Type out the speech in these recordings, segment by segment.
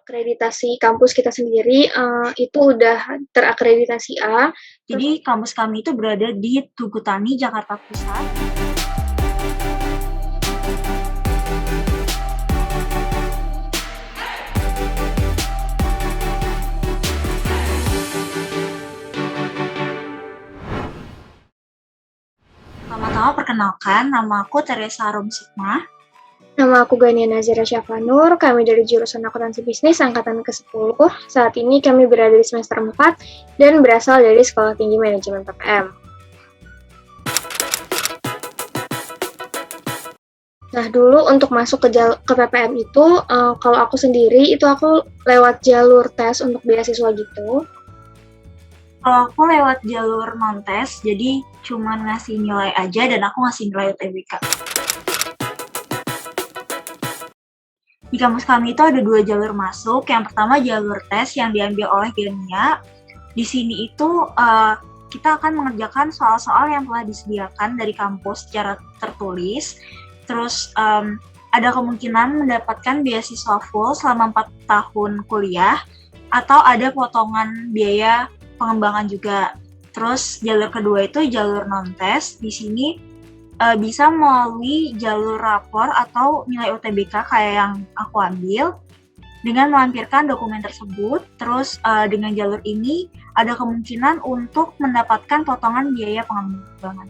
Akreditasi kampus kita sendiri, itu udah terakreditasi A. Jadi kampus kami itu berada di Tugu Tani, Jakarta Pusat. Pertama-tama perkenalkan, nama aku Teresa Romsukma. Nama aku Gania Nazira Syafanur, kami dari jurusan Akuntansi Bisnis angkatan ke-10. Saat ini kami berada di semester 4 dan berasal dari Sekolah Tinggi Manajemen PPM. Nah, dulu untuk masuk ke PPM itu, kalau aku sendiri itu aku lewat jalur tes untuk beasiswa gitu. Kalau aku lewat jalur non-tes, jadi cuman ngasih nilai aja dan aku ngasih nilai UTBK. Di kampus kami itu ada 2 jalur masuk. Yang pertama jalur tes yang diambil oleh Gania. Di sini itu kita akan mengerjakan soal-soal yang telah disediakan dari kampus secara tertulis. Terus ada kemungkinan mendapatkan beasiswa full selama 4 tahun kuliah atau ada potongan biaya pengembangan juga. Terus jalur kedua itu jalur non-tes. Di sini bisa melalui jalur rapor atau nilai UTBK kayak yang aku ambil dengan melampirkan dokumen tersebut. Terus dengan jalur ini ada kemungkinan untuk mendapatkan potongan biaya pengembangan.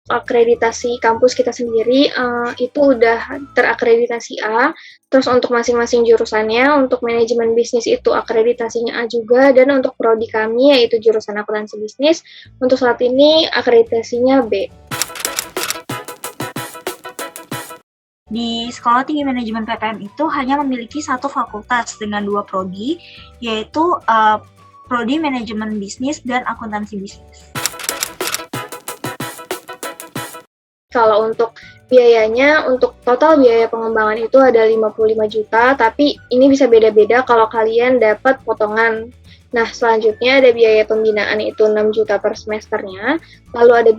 Akreditasi kampus kita sendiri itu udah terakreditasi A. Terus untuk masing-masing jurusannya, untuk manajemen bisnis itu akreditasinya A juga, dan untuk prodi kami yaitu jurusan akuntansi bisnis, untuk saat ini akreditasinya B. Di Sekolah Tinggi Manajemen PPM itu hanya memiliki 1 fakultas dengan 2 prodi, yaitu prodi manajemen bisnis dan akuntansi bisnis. Kalau untuk biayanya, untuk total biaya pengembangan itu ada 55 juta, tapi ini bisa beda-beda kalau kalian dapat potongan. Nah, selanjutnya ada biaya pembinaan itu 6 juta per semesternya, lalu ada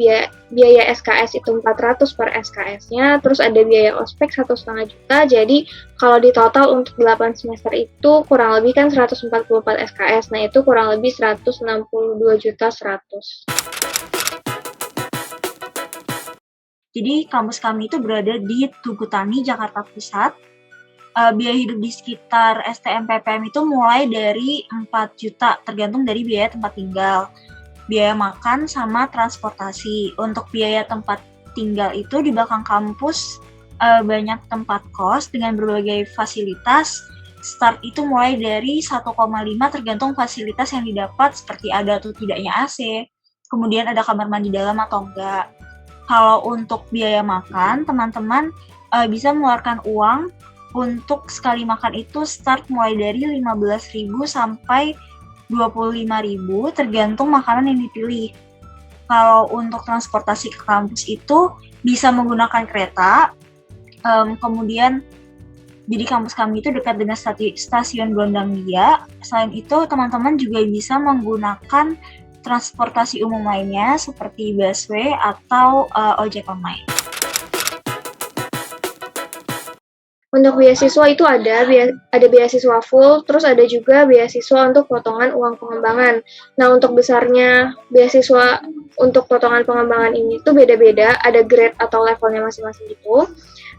biaya SKS itu 400 per SKS-nya, terus ada biaya ospek 1,5 juta, jadi kalau di total untuk 8 semester itu kurang lebih kan 144 SKS, nah itu kurang lebih 162 juta 100. Jadi kampus kami itu berada di Tugu Tani, Jakarta Pusat. Biaya hidup di sekitar STM PPM itu mulai dari 4 juta, tergantung dari biaya tempat tinggal, biaya makan, sama transportasi. Untuk biaya tempat tinggal itu di belakang kampus banyak tempat kos dengan berbagai fasilitas. Start itu mulai dari 1,5 tergantung fasilitas yang didapat, seperti ada atau tidaknya AC, kemudian ada kamar mandi dalam atau enggak. Kalau untuk biaya makan, teman-teman bisa mengeluarkan uang untuk sekali makan itu start mulai dari 15.000 sampai 25.000 tergantung makanan yang dipilih. Kalau untuk transportasi ke kampus itu bisa menggunakan kereta, kemudian jadi kampus kami itu dekat dengan stasiun Gondangdia. Selain itu, teman-teman juga bisa menggunakan transportasi umum lainnya seperti busway atau ojek online. Untuk beasiswa itu ada beasiswa full, terus ada juga beasiswa untuk potongan uang pengembangan. Nah, untuk besarnya beasiswa untuk potongan pengembangan ini tuh beda-beda, ada grade atau levelnya masing-masing gitu.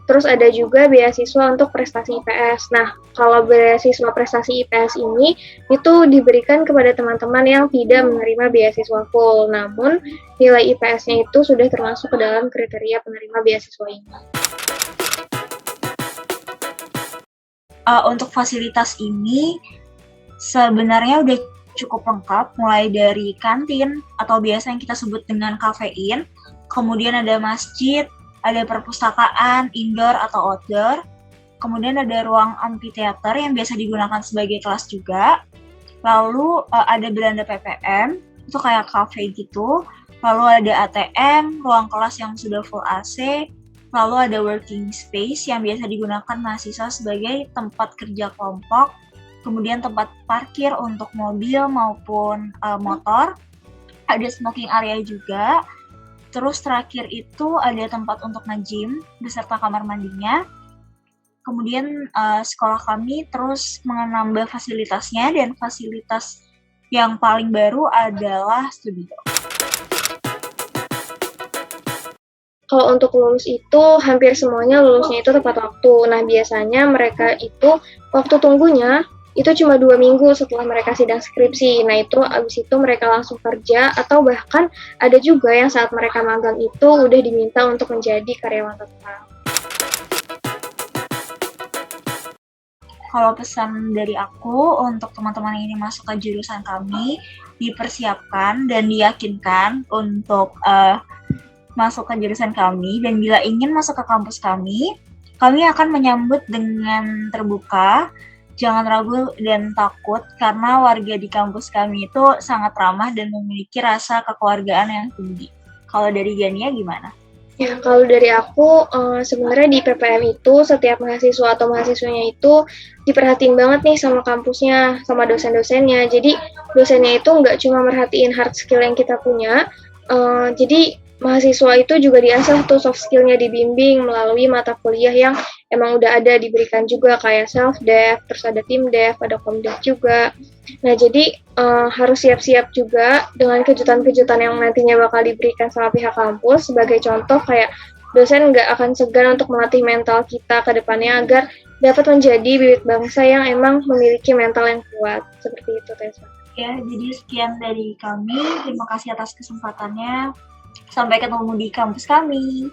Terus ada juga beasiswa untuk prestasi IPS. Nah, kalau beasiswa prestasi IPS ini itu diberikan kepada teman-teman yang tidak menerima beasiswa full, namun nilai IPS-nya itu sudah termasuk ke dalam kriteria penerima beasiswa ini. Untuk fasilitas ini sebenarnya udah cukup lengkap, mulai dari kantin atau biasa yang kita sebut dengan kafein, kemudian ada masjid, ada perpustakaan indoor atau outdoor, kemudian ada ruang amphitheater yang biasa digunakan sebagai kelas juga, lalu ada beranda PPM, itu kayak cafe gitu, lalu ada ATM, ruang kelas yang sudah full AC, lalu ada working space yang biasa digunakan mahasiswa sebagai tempat kerja kelompok, kemudian tempat parkir untuk mobil maupun motor, ada smoking area juga. Terus terakhir itu ada tempat untuk nge-gym beserta kamar mandinya. Kemudian sekolah kami terus menambah fasilitasnya, dan fasilitas yang paling baru adalah studio. Kalau untuk lulus itu hampir semuanya lulusnya itu tepat waktu. Nah, biasanya mereka itu waktu tunggunya itu cuma 2 minggu setelah mereka sidang skripsi. Nah, itu abis itu mereka langsung kerja, atau bahkan ada juga yang saat mereka magang itu udah diminta untuk menjadi karyawan tetap. Kalau pesan dari aku untuk teman-teman yang ingin masuk ke jurusan kami, dipersiapkan dan diyakinkan untuk masuk ke jurusan kami, dan bila ingin masuk ke kampus kami akan menyambut dengan terbuka. Jangan ragu dan takut, karena warga di kampus kami itu sangat ramah dan memiliki rasa kekeluargaan yang tinggi. Kalau dari Gania gimana? Ya, kalau dari aku, sebenarnya di PPM itu setiap mahasiswa atau mahasiswanya itu diperhatiin banget nih sama kampusnya, sama dosen-dosennya. Jadi dosennya itu nggak cuma merhatiin hard skill yang kita punya, jadi mahasiswa itu juga diasah tuh soft skill-nya, dibimbing melalui mata kuliah yang emang udah ada diberikan juga, kayak self-dev, terus ada tim dev, ada komdev juga. Nah, jadi harus siap-siap juga dengan kejutan-kejutan yang nantinya bakal diberikan sama pihak kampus. Sebagai contoh, kayak dosen nggak akan segan untuk melatih mental kita ke depannya agar dapat menjadi bibit bangsa yang emang memiliki mental yang kuat. Seperti itu, Tessa. Ya, jadi sekian dari kami. Terima kasih atas kesempatannya. Sampai ketemu di kampus kami.